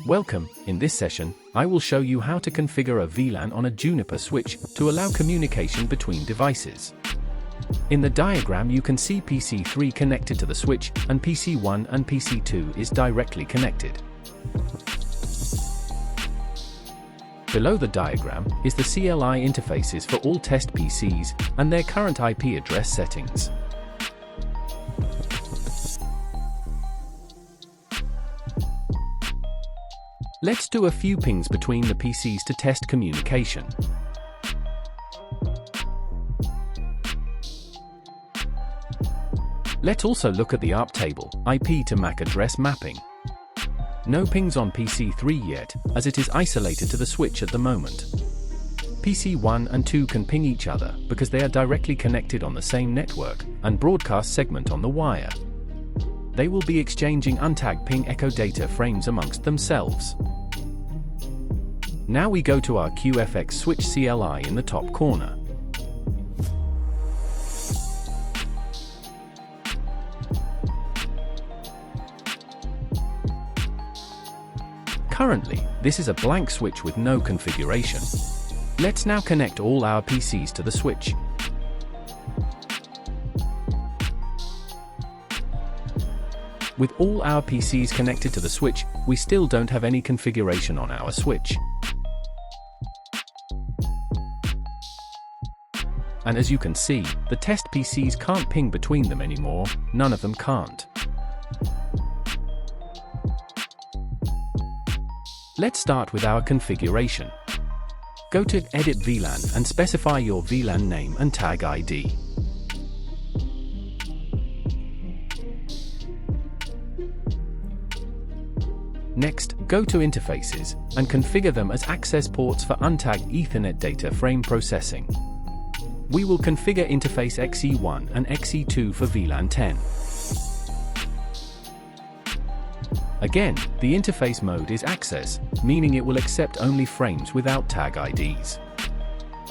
Welcome. In this session, I will show you how to configure a VLAN on a Juniper switch to allow communication between devices. In the diagram you can see PC3 connected to the switch, and PC1 and PC2 is directly connected. Below the diagram is the CLI interfaces for all test PCs and their current IP address settings. Let's do a few pings between the PCs to test communication. Let's also look at the ARP table, IP to MAC address mapping. No pings on PC3 yet, as it is isolated to the switch at the moment. PC1 and 2 can ping each other because they are directly connected on the same network and broadcast segment on the wire. They will be exchanging untagged ping echo data frames amongst themselves. Now we go to our QFX switch CLI in the top corner. Currently, this is a blank switch with no configuration. Let's now connect all our PCs to the switch. With all our PCs connected to the switch, we still don't have any configuration on our switch. And as you can see, the test PCs can't ping between them anymore, none of them can't. Let's start with our configuration. Go to Edit VLAN and specify your VLAN name and tag ID. Next, go to Interfaces and configure them as access ports for untagged Ethernet data frame processing. We will configure interface XE1 and XE2 for VLAN 10. Again, the interface mode is access, meaning it will accept only frames without tag IDs.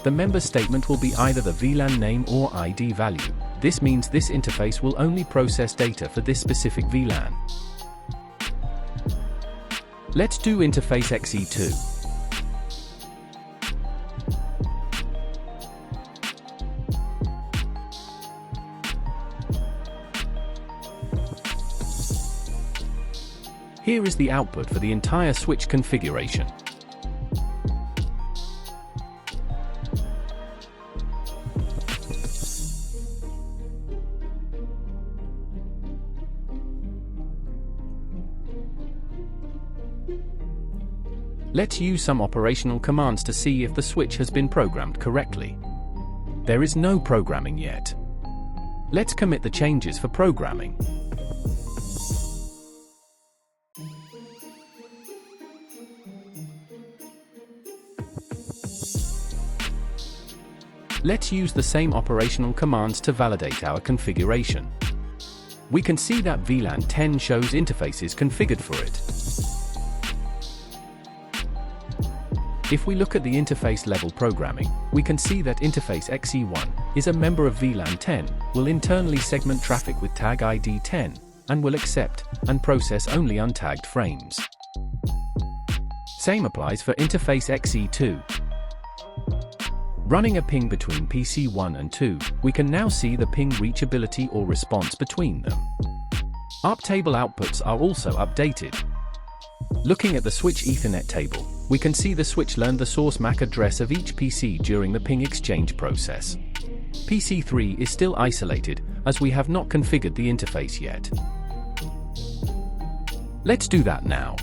The member statement will be either the VLAN name or ID value. This means this interface will only process data for this specific VLAN. Let's do interface XE2. Here is the output for the entire switch configuration. Let's use some operational commands to see if the switch has been programmed correctly. There is no programming yet. Let's commit the changes for programming. Let's use the same operational commands to validate our configuration. We can see that VLAN 10 shows interfaces configured for it. If we look at the interface level programming, we can see that interface XE1 is a member of VLAN 10, will internally segment traffic with tag ID 10, and will accept and process only untagged frames. Same applies for interface XE2. Running a ping between PC1 and 2, we can now see the ping reachability or response between them. ARP table outputs are also updated. Looking at the switch Ethernet table, we can see the switch learned the source MAC address of each PC during the ping exchange process. PC3 is still isolated, as we have not configured the interface yet. Let's do that now.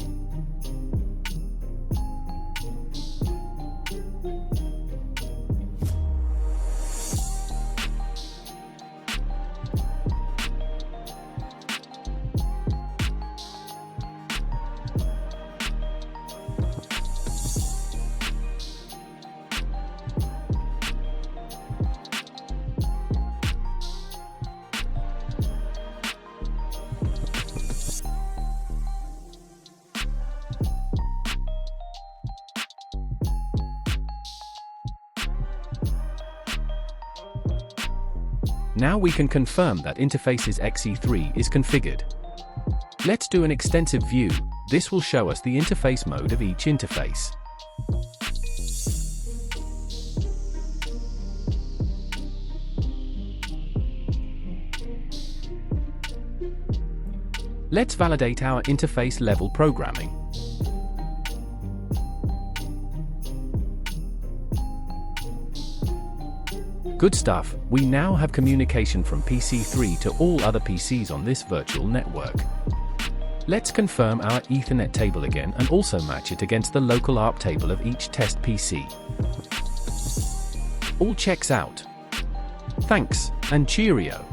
Now we can confirm that interfaces XE3 is configured. Let's do an extensive view. This will show us the interface mode of each interface. Let's validate our interface level programming. Good stuff, we now have communication from PC3 to all other PCs on this virtual network. Let's confirm our Ethernet table again and also match it against the local ARP table of each test PC. All checks out. Thanks, and cheerio.